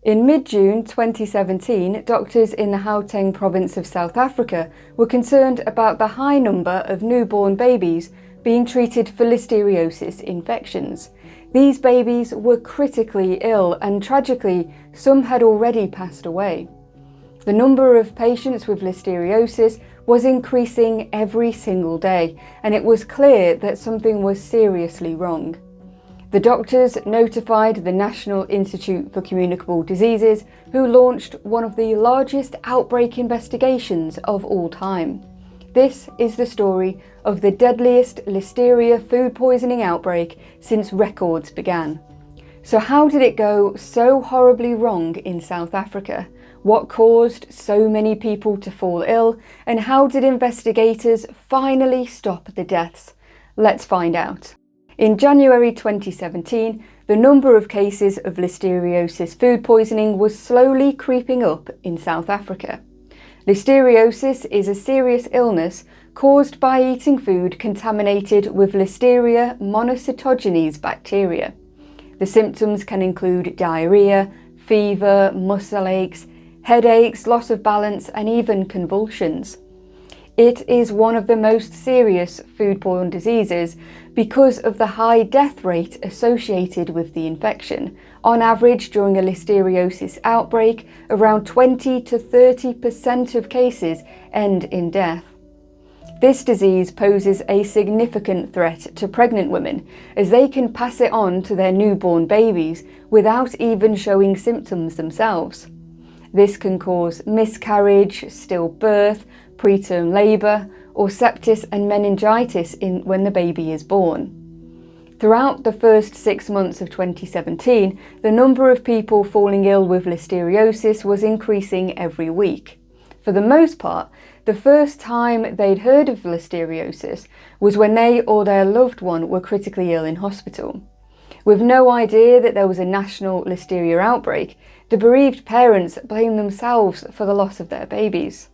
In mid-June 2017, doctors in the Gauteng province of South Africa were concerned about the high number of newborn babies being treated for listeriosis infections. These babies were critically ill and tragically, some had already passed away. The number of patients with listeriosis was increasing every single day, and it was clear that something was seriously wrong. The doctors notified the National Institute for Communicable Diseases, who launched one of the largest outbreak investigations of all time. This is the story of the deadliest listeria food poisoning outbreak since records began. So how did it go so horribly wrong in South Africa? What caused so many people to fall ill? And how did investigators finally stop the deaths? Let's find out. In January 2017, the number of cases of listeriosis food poisoning was slowly creeping up in South Africa. Listeriosis is a serious illness caused by eating food contaminated with Listeria monocytogenes bacteria. The symptoms can include diarrhea, fever, muscle aches, headaches, loss of balance, and even convulsions. It is one of the most serious foodborne diseases because of the high death rate associated with the infection. On average, during a listeriosis outbreak, around 20 to 30% of cases end in death. This disease poses a significant threat to pregnant women, as they can pass it on to their newborn babies without even showing symptoms themselves. This can cause miscarriage, stillbirth, preterm labour, or sepsis and meningitis when the baby is born. Throughout the first 6 months of 2017, the number of people falling ill with listeriosis was increasing every week. For the most part, the first time they'd heard of listeriosis was when they or their loved one were critically ill in hospital. With no idea that there was a national listeria outbreak, the bereaved parents blamed themselves for the loss of their babies.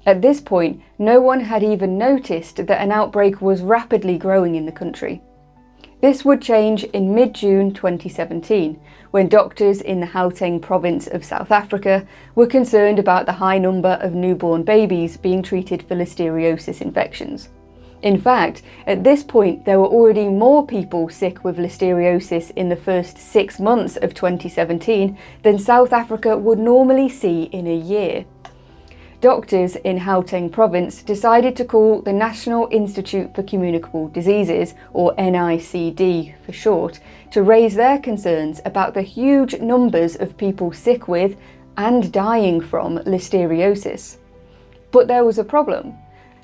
At this point, no one had even noticed that an outbreak was rapidly growing in the country. This would change in mid-June 2017, when doctors in the Gauteng province of South Africa were concerned about the high number of newborn babies being treated for listeriosis infections. In fact, at this point there were already more people sick with listeriosis in the first 6 months of 2017 than South Africa would normally see in a year. Doctors in Gauteng province decided to call the National Institute for Communicable Diseases, or NICD for short, to raise their concerns about the huge numbers of people sick with and dying from listeriosis. But there was a problem.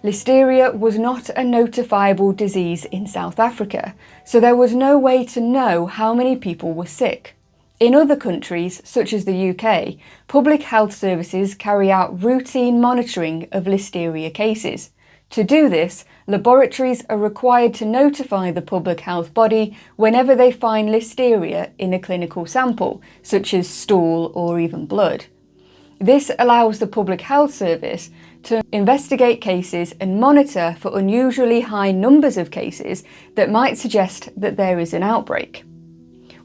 Listeria was not a notifiable disease in South Africa, so there was no way to know how many people were sick. In other countries, such as the UK, public health services carry out routine monitoring of listeria cases. To do this, laboratories are required to notify the public health body whenever they find listeria in a clinical sample, such as stool or even blood. This allows the Public Health Service to investigate cases and monitor for unusually high numbers of cases that might suggest that there is an outbreak.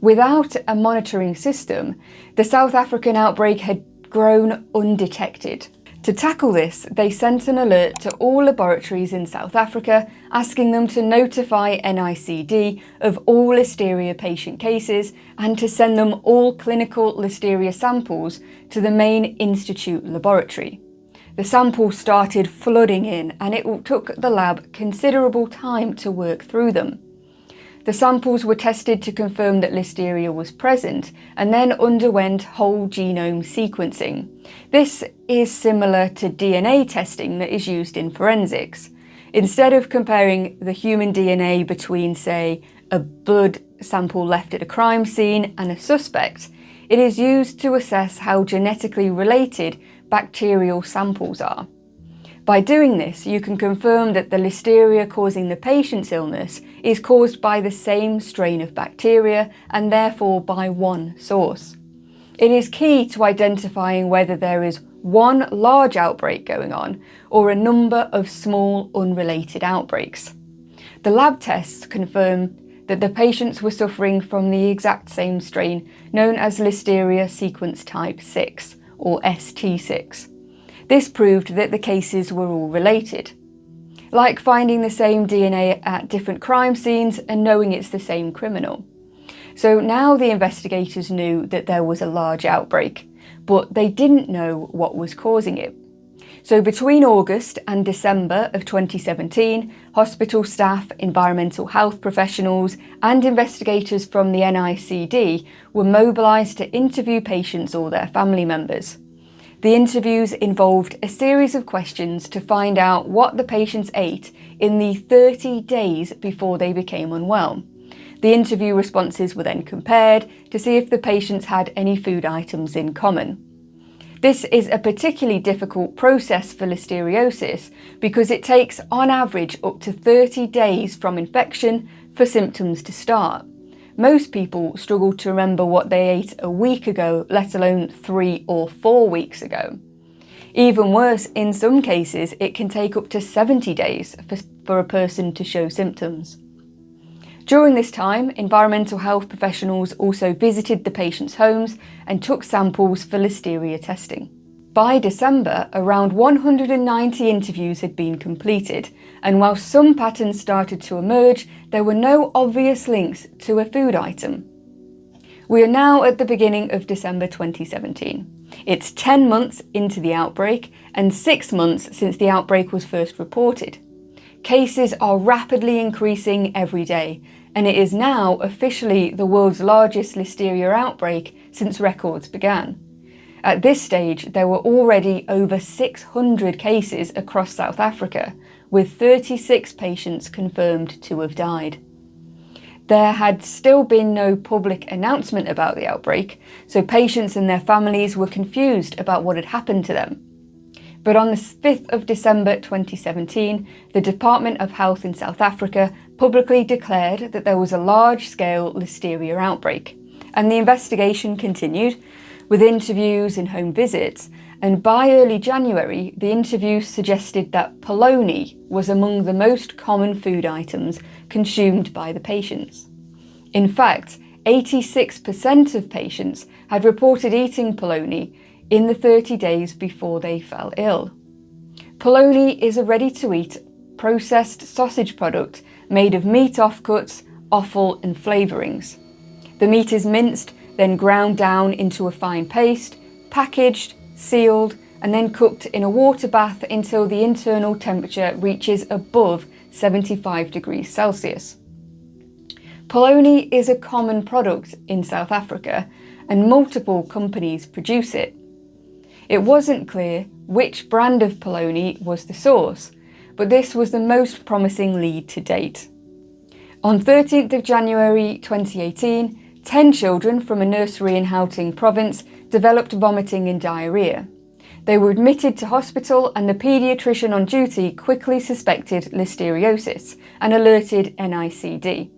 Without a monitoring system, the South African outbreak had grown undetected. To tackle this, they sent an alert to all laboratories in South Africa, asking them to notify NICD of all listeria patient cases and to send them all clinical listeria samples to the main institute laboratory. The samples started flooding in, and it took the lab considerable time to work through them. The samples were tested to confirm that listeria was present and then underwent whole genome sequencing. This is similar to DNA testing that is used in forensics. Instead of comparing the human DNA between, say, a blood sample left at a crime scene and a suspect, it is used to assess how genetically related bacterial samples are. By doing this, you can confirm that the listeria causing the patient's illness is caused by the same strain of bacteria and therefore by one source. It is key to identifying whether there is one large outbreak going on or a number of small unrelated outbreaks. The lab tests confirm that the patients were suffering from the exact same strain known as Listeria sequence type 6, or ST6. This proved that the cases were all related, like finding the same DNA at different crime scenes and knowing it's the same criminal. So now the investigators knew that there was a large outbreak, but they didn't know what was causing it. So between August and December of 2017, hospital staff, environmental health professionals and investigators from the NICD were mobilised to interview patients or their family members. The interviews involved a series of questions to find out what the patients ate in the 30 days before they became unwell. The interview responses were then compared to see if the patients had any food items in common. This is a particularly difficult process for listeriosis because it takes on average up to 30 days from infection for symptoms to start. Most people struggle to remember what they ate a week ago, let alone 3 or 4 weeks ago. Even worse, in some cases, it can take up to 70 days for a person to show symptoms. During this time, environmental health professionals also visited the patients' homes and took samples for listeria testing. By December, around 190 interviews had been completed, and while some patterns started to emerge, there were no obvious links to a food item. We are now at the beginning of December 2017. It's 10 months into the outbreak and 6 months since the outbreak was first reported. Cases are rapidly increasing every day, and it is now officially the world's largest listeria outbreak since records began. At this stage, there were already over 600 cases across South Africa, with 36 patients confirmed to have died. There had still been no public announcement about the outbreak, so patients and their families were confused about what had happened to them. But on the 5th of December 2017, the Department of Health in South Africa publicly declared that there was a large-scale listeria outbreak, and the investigation continued, with interviews and home visits, and by early January, the interviews suggested that polony was among the most common food items consumed by the patients. In fact, 86% of patients had reported eating polony in the 30 days before they fell ill. Polony is a ready-to-eat, processed sausage product made of meat offcuts, offal and flavourings. The meat is minced, then ground down into a fine paste, packaged, sealed, and then cooked in a water bath until the internal temperature reaches above 75 degrees Celsius. Polony is a common product in South Africa, and multiple companies produce it. It wasn't clear which brand of polony was the source, but this was the most promising lead to date. On 13th of January 2018, 10 children from a nursery in Gauteng province developed vomiting and diarrhoea. They were admitted to hospital, and the paediatrician on duty quickly suspected listeriosis and alerted NICD.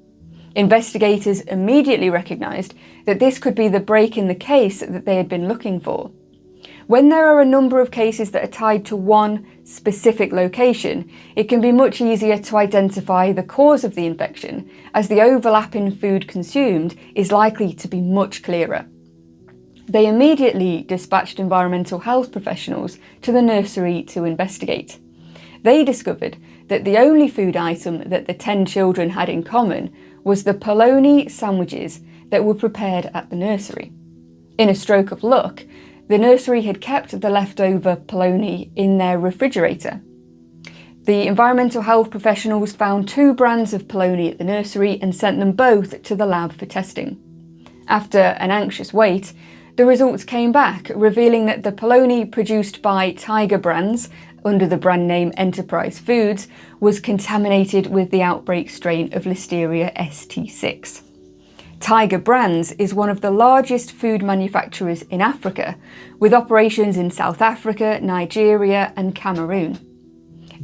Investigators immediately recognised that this could be the break in the case that they had been looking for. When there are a number of cases that are tied to one specific location, it can be much easier to identify the cause of the infection, as the overlap in food consumed is likely to be much clearer. They immediately dispatched environmental health professionals to the nursery to investigate. They discovered that the only food item that the 10 children had in common was the polony sandwiches that were prepared at the nursery. In a stroke of luck, the nursery had kept the leftover polony in their refrigerator. The environmental health professionals found 2 brands of polony at the nursery and sent them both to the lab for testing. After an anxious wait, the results came back, revealing that the polony produced by Tiger Brands, under the brand name Enterprise Foods, was contaminated with the outbreak strain of Listeria ST6. Tiger Brands is one of the largest food manufacturers in Africa, with operations in South Africa, Nigeria and Cameroon.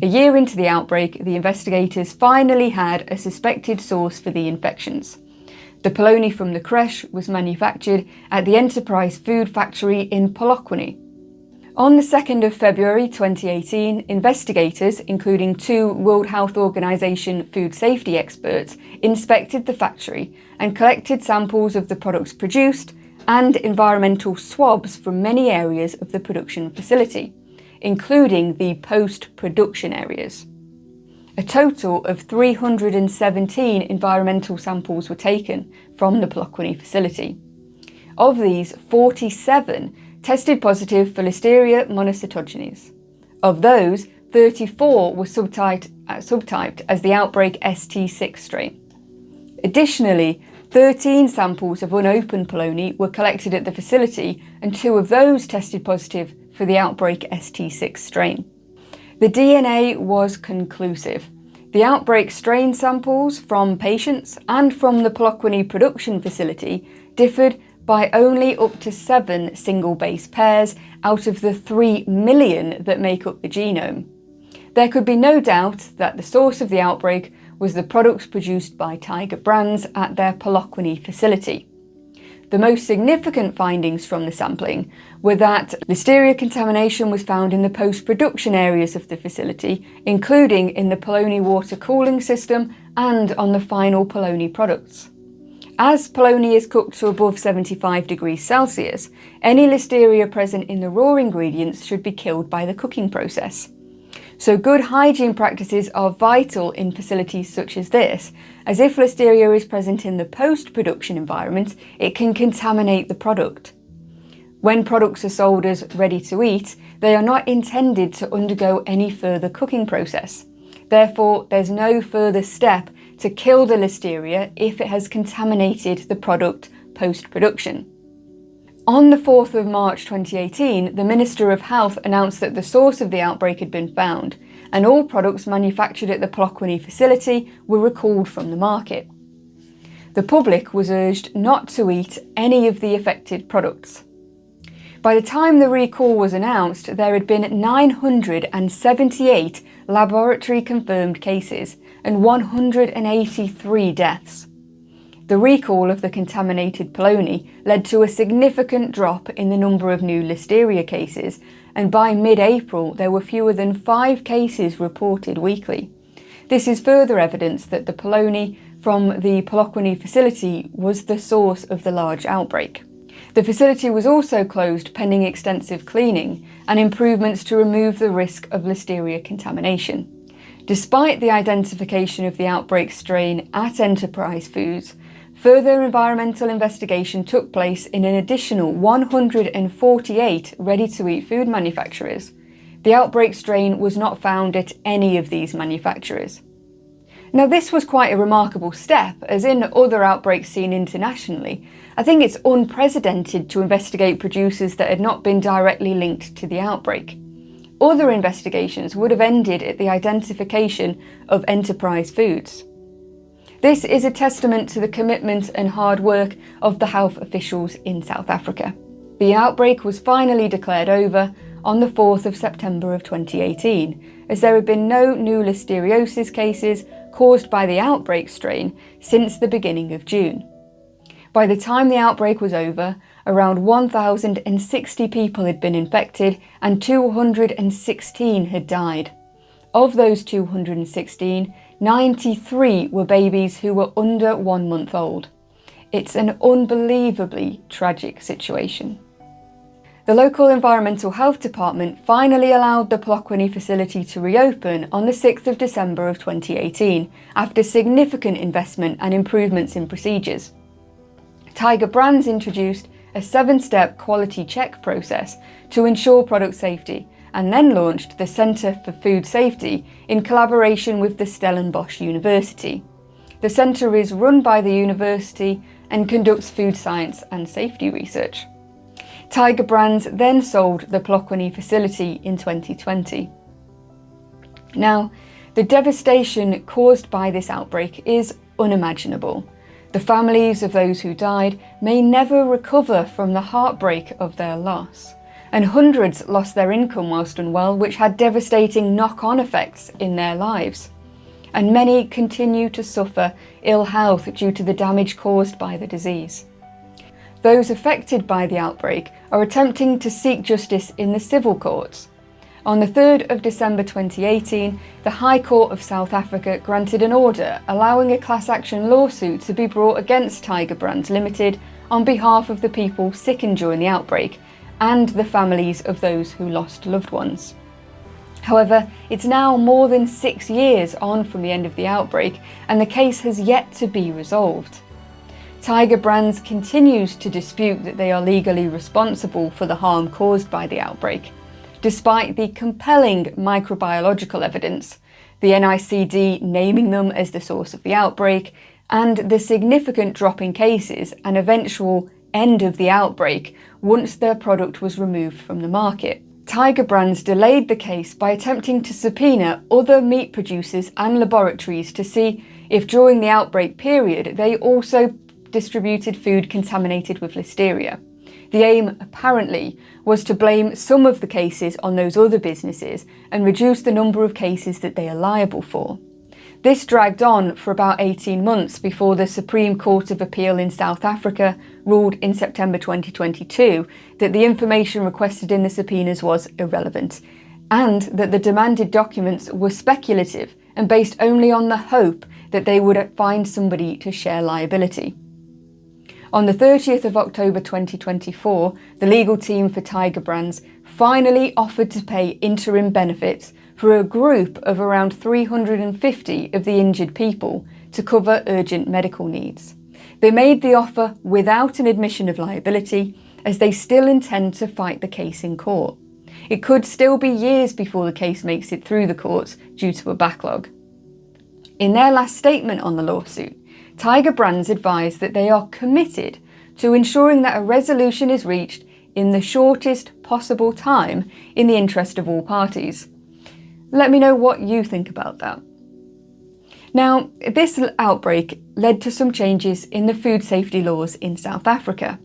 A year into the outbreak, the investigators finally had a suspected source for the infections. The polony from the creche was manufactured at the Enterprise Food Factory in Polokwane. On the 2nd of February 2018, investigators, including 2 World Health Organization food safety experts, inspected the factory and collected samples of the products produced and environmental swabs from many areas of the production facility, including the post-production areas. A total of 317 environmental samples were taken from the Polokwane facility. Of these, 47 tested positive for Listeria monocytogenes. Of those, 34 were subtyped as the outbreak ST6 strain. Additionally, 13 samples of unopened polony were collected at the facility, and 2 of those tested positive for the outbreak ST6 strain. The DNA was conclusive. The outbreak strain samples from patients and from the Polokwane production facility differed by only up to 7 single base pairs out of the 3 million that make up the genome. There could be no doubt that the source of the outbreak was the products produced by Tiger Brands at their Polokwane facility. The most significant findings from the sampling were that Listeria contamination was found in the post-production areas of the facility, including in the polony water cooling system and on the final polony products. As polony is cooked to above 75 degrees Celsius, any Listeria present in the raw ingredients should be killed by the cooking process. So good hygiene practices are vital in facilities such as this, as if Listeria is present in the post-production environment, it can contaminate the product. When products are sold as ready to eat, they are not intended to undergo any further cooking process. Therefore, there's no further step to kill the Listeria if it has contaminated the product post-production. On the 4th of March 2018, the Minister of Health announced that the source of the outbreak had been found, and all products manufactured at the Polokwane facility were recalled from the market. The public was urged not to eat any of the affected products. By the time the recall was announced, there had been 978 laboratory-confirmed cases and 183 deaths. The recall of the contaminated polony led to a significant drop in the number of new Listeria cases, and by mid-April there were fewer than 5 cases reported weekly. This is further evidence that the polony from the Polokwane facility was the source of the large outbreak. The facility was also closed pending extensive cleaning and improvements to remove the risk of Listeria contamination. Despite the identification of the outbreak strain at Enterprise Foods, further environmental investigation took place in an additional 148 ready-to-eat food manufacturers. The outbreak strain was not found at any of these manufacturers. Now, this was quite a remarkable step, as in other outbreaks seen internationally, I think it's unprecedented to investigate producers that had not been directly linked to the outbreak. Other investigations would have ended at the identification of Enterprise Foods. This is a testament to the commitment and hard work of the health officials in South Africa. The outbreak was finally declared over on the 4th of September of 2018, as there had been no new listeriosis cases caused by the outbreak strain since the beginning of June. By the time the outbreak was over, around 1,060 people had been infected and 216 had died. Of those 216, 93 were babies who were under 1 month old. It's an unbelievably tragic situation. The local environmental health department finally allowed the Polokwane facility to reopen on the 6th of December of 2018 after significant investment and improvements in procedures. Tiger Brands introduced a 7-step quality check process to ensure product safety, and then launched the Centre for Food Safety in collaboration with the Stellenbosch University. The centre is run by the university and conducts food science and safety research. Tiger Brands then sold the Polokwane facility in 2020. Now, the devastation caused by this outbreak is unimaginable. The families of those who died may never recover from the heartbreak of their loss, and hundreds lost their income whilst unwell, which had devastating knock-on effects in their lives. And many continue to suffer ill health due to the damage caused by the disease. Those affected by the outbreak are attempting to seek justice in the civil courts. On the 3rd of December 2018, the High Court of South Africa granted an order allowing a class action lawsuit to be brought against Tiger Brands Limited on behalf of the people sickened during the outbreak and the families of those who lost loved ones. However, it's now more than 6 years on from the end of the outbreak and the case has yet to be resolved. Tiger Brands continues to dispute that they are legally responsible for the harm caused by the outbreak, despite the compelling microbiological evidence, the NICD naming them as the source of the outbreak, and the significant drop in cases and eventual end of the outbreak once their product was removed from the market. Tiger Brands delayed the case by attempting to subpoena other meat producers and laboratories to see if during the outbreak period they also distributed food contaminated with Listeria. The aim, apparently, was to blame some of the cases on those other businesses and reduce the number of cases that they are liable for. This dragged on for about 18 months before the Supreme Court of Appeal in South Africa ruled in September 2022 that the information requested in the subpoenas was irrelevant, and that the demanded documents were speculative and based only on the hope that they would find somebody to share liability. On the 30th of October 2024, the legal team for Tiger Brands finally offered to pay interim benefits for a group of around 350 of the injured people to cover urgent medical needs. They made the offer without an admission of liability, as they still intend to fight the case in court. It could still be years before the case makes it through the courts due to a backlog. In their last statement on the lawsuit, Tiger Brands advised that they are committed to ensuring that a resolution is reached in the shortest possible time in the interest of all parties. Let me know what you think about that. Now, this outbreak led to some changes in the food safety laws in South Africa.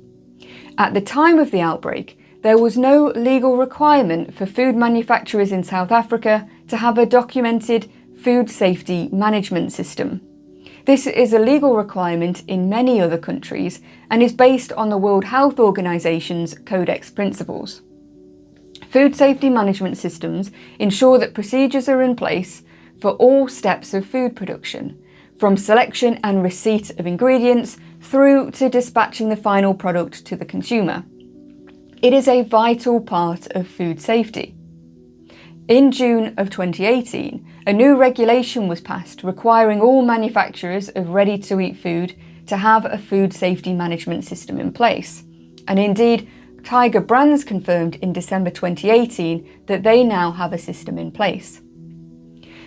At the time of the outbreak, there was no legal requirement for food manufacturers in South Africa to have a documented food safety management system. This is a legal requirement in many other countries and is based on the World Health Organization's Codex principles. Food safety management systems ensure that procedures are in place for all steps of food production, from selection and receipt of ingredients through to dispatching the final product to the consumer. It is a vital part of food safety. In June of 2018, a new regulation was passed requiring all manufacturers of ready-to-eat food to have a food safety management system in place. And indeed, Tiger Brands confirmed in December 2018 that they now have a system in place.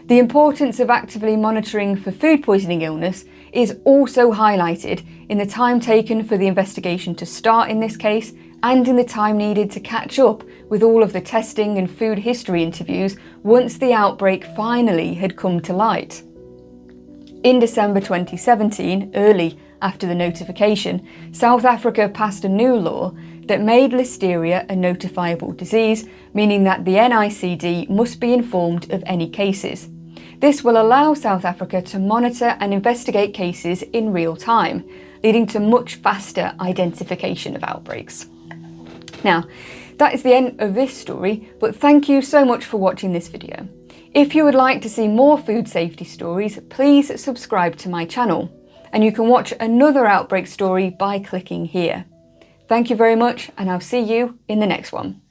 The importance of actively monitoring for food poisoning illness is also highlighted in the time taken for the investigation to start in this case and in the time needed to catch up with all of the testing and food history interviews once the outbreak finally had come to light. In December 2017, early after the notification, South Africa passed a new law that made Listeria a notifiable disease, meaning that the NICD must be informed of any cases. This will allow South Africa to monitor and investigate cases in real time, leading to much faster identification of outbreaks. Now, that is the end of this story, but thank you so much for watching this video. If you would like to see more food safety stories, please subscribe to my channel, and you can watch another outbreak story by clicking here. Thank you very much, and I'll see you in the next one.